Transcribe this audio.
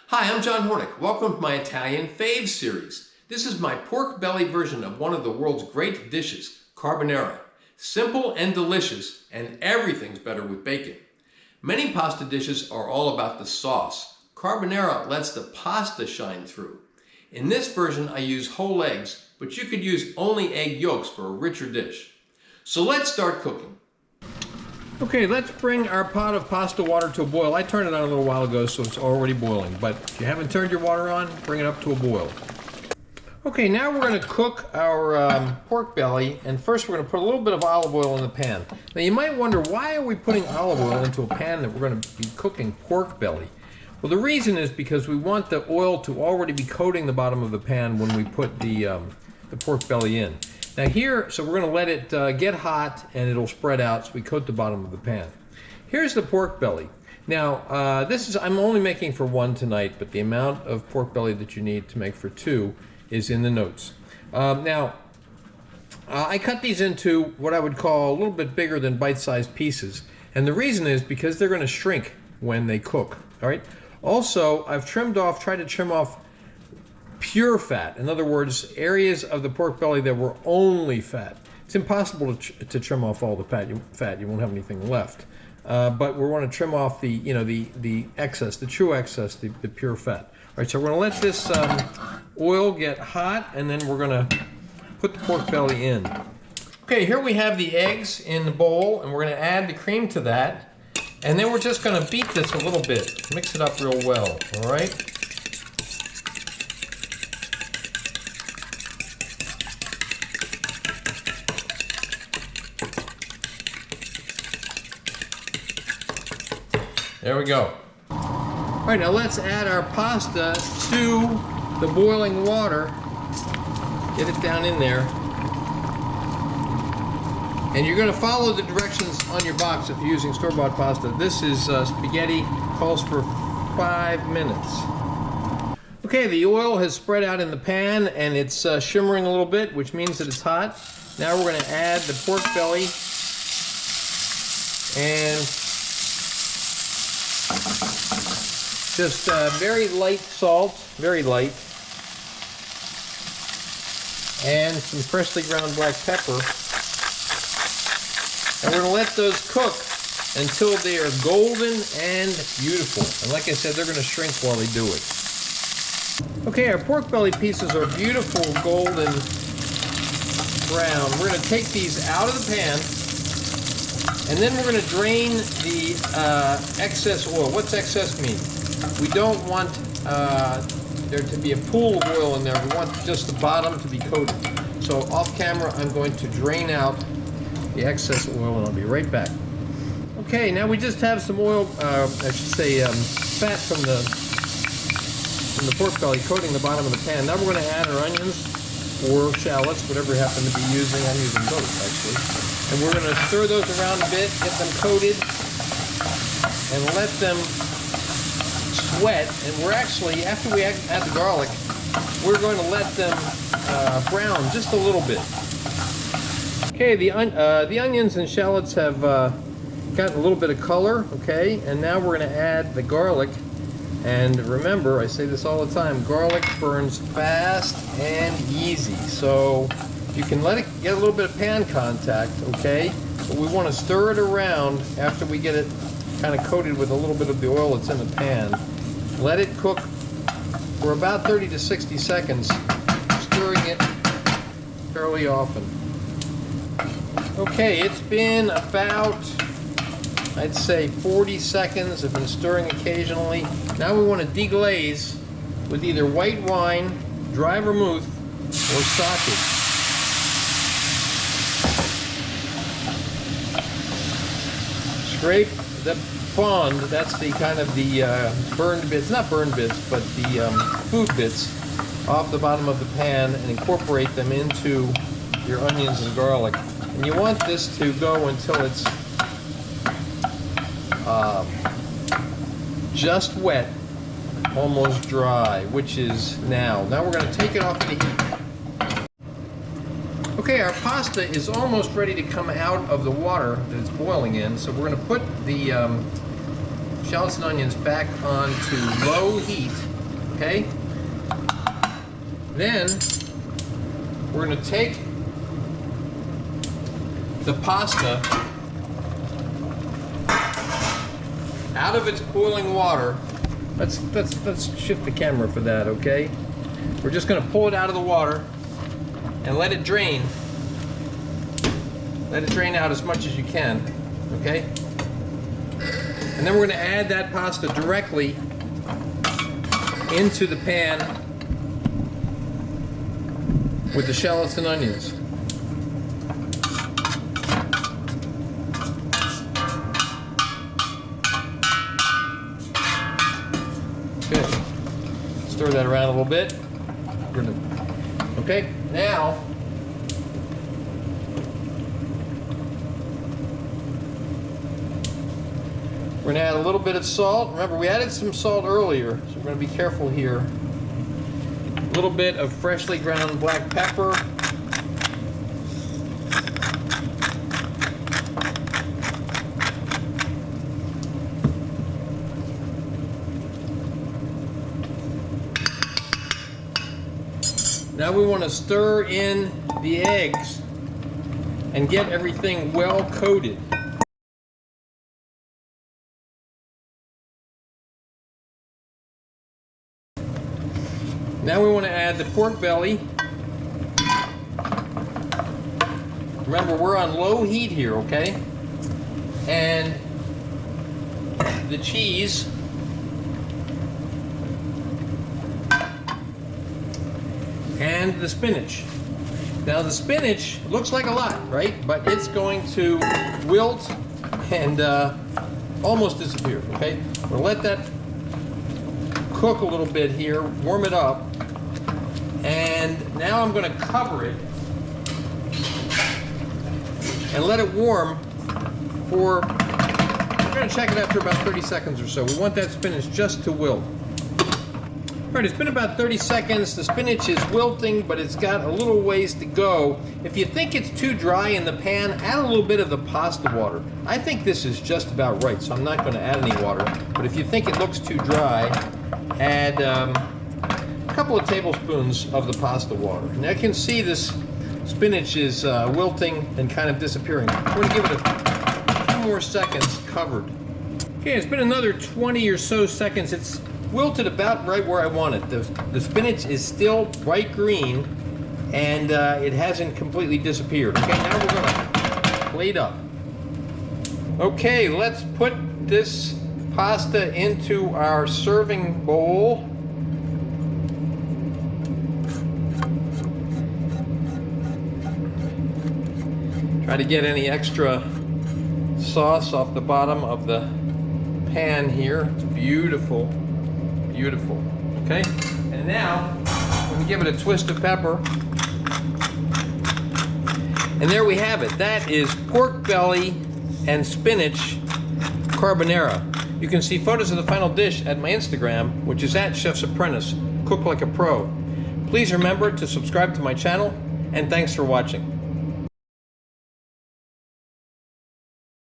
Hi, I'm John Hornick. Welcome to my Italian Faves series. This is my pork belly version of one of the world's great dishes, carbonara. Simple and delicious, and everything's better with bacon. Many pasta dishes are all about the sauce. Carbonara lets the pasta shine through. In this version, I use whole eggs, but you could use only egg yolks for a richer dish. So let's start cooking. Okay, let's bring our pot of pasta water to a boil. I turned it on a little while ago, so it's already boiling. But if you haven't turned your water on, bring it up to a boil. Okay, now we're going to cook our pork belly, and first we're going to put a little bit of olive oil in the pan. Now you might wonder, why are we putting olive oil into a pan that we're going to be cooking pork belly? Well, the reason is because we want the oil to already be coating the bottom of the pan when we put the pork belly in. Now here, so we're going to let it get hot and it'll spread out, so we coat the bottom of the pan. Here's the pork belly. Now, I'm only making for one tonight, but the amount of pork belly that you need to make for two is in the notes. I cut these into what I would call a little bit bigger than bite-sized pieces. And the reason is because they're going to shrink when they cook. All right. Also, I've tried to trim off pure fat. In other words, areas of the pork belly that were only fat. It's impossible to trim off all the fat. You won't have anything left. But we want to trim off the excess, the true excess, the pure fat. All right, so we're going to let this oil get hot, and then we're going to put the pork belly in. Okay, here we have the eggs in the bowl, and we're going to add the cream to that. And then we're just going to beat this a little bit. Mix it up real well, all right? There we go. All right, now let's add our pasta to the boiling water. Get it down in there. And you're going to follow the directions on your box if you're using store-bought pasta. This is spaghetti, calls for 5 minutes. Okay, the oil has spread out in the pan and it's shimmering a little bit, which means that it's hot. Now we're going to add the pork belly and just very light salt, very light, and some freshly ground black pepper. And we're going to let those cook until they are golden and beautiful. And like I said, they're going to shrink while they do it. Okay, our pork belly pieces are beautiful golden brown. We're going to take these out of the pan, and then we're going to drain the excess oil. What's excess mean? We don't want there to be a pool of oil in there. We want just the bottom to be coated. So off camera, I'm going to drain out the excess oil, and I'll be right back. Okay, now we just have some oil, I should say fat from the pork belly coating the bottom of the pan. Now we're going to add our onions or shallots, whatever you happen to be using. I'm using both, actually. And we're going to stir those around a bit, get them coated, and let them sweat. And we're actually, after we add the garlic, we're going to let them brown just a little bit. Okay, the onions and shallots have gotten a little bit of color, okay? And now we're going to add the garlic. And remember, I say this all the time, garlic burns fast and easy. So you can let it get a little bit of pan contact, okay? But we want to stir it around after we get it kind of coated with a little bit of the oil that's in the pan. Let it cook for about 30 to 60 seconds, stirring it fairly often. Okay, it's been about, I'd say 40 seconds. I've been stirring occasionally. Now we want to deglaze with either white wine, dry vermouth, or sake. Scrape the fond, that's the kind of the burned bits, not burned bits, but the food bits off the bottom of the pan, and incorporate them into your onions and garlic. And you want this to go until it's just wet, almost dry, which is now. Now we're going to take it off the heat. Okay, our pasta is almost ready to come out of the water that it's boiling in, so we're going to put the shallots and onions back onto low heat okay? Then we're going to take the pasta out of its boiling water. Let's shift the camera for that, okay? We're just going to pull it out of the water and let it drain. Let it drain out as much as you can, okay? And then we're going to add that pasta directly into the pan with the shallots and onions. Okay, stir that around a little bit. Okay, now we're going to add a little bit of salt. Remember, we added some salt earlier, so we're going to be careful here. A little bit of freshly ground black pepper. Now we want to stir in the eggs and get everything well coated. Now we want to add the pork belly. Remember, we're on low heat here, okay? And the cheese. And the spinach. Now the spinach looks like a lot, right? But it's going to wilt and almost disappear, okay? We'll let that cook a little bit here, warm it up, and now I'm going to cover it and let it warm for, we're going to check it after about 30 seconds or so. We want that spinach just to wilt. All right, it's been about 30 seconds. The spinach is wilting, but it's got a little ways to go. If you think it's too dry in the pan, add a little bit of the pasta water. I think this is just about right, so I'm not going to add any water. But if you think it looks too dry, add a couple of tablespoons of the pasta water. Now you can see this spinach is wilting and kind of disappearing. We're going to give it a few more seconds covered. Okay, it's been another 20 or so seconds. It's wilted about right where I want it. The spinach is still bright green and it hasn't completely disappeared. Okay, now we're going to plate up. Okay, let's put this pasta into our serving bowl. Try to get any extra sauce off the bottom of the pan here. It's beautiful, beautiful. Okay, and now I'm going to give it a twist of pepper. And there we have it. That is pork belly and spinach carbonara. You can see photos of the final dish at my Instagram, which is at Chef's Apprentice. Cook like a pro. Please remember to subscribe to my channel, and thanks for watching.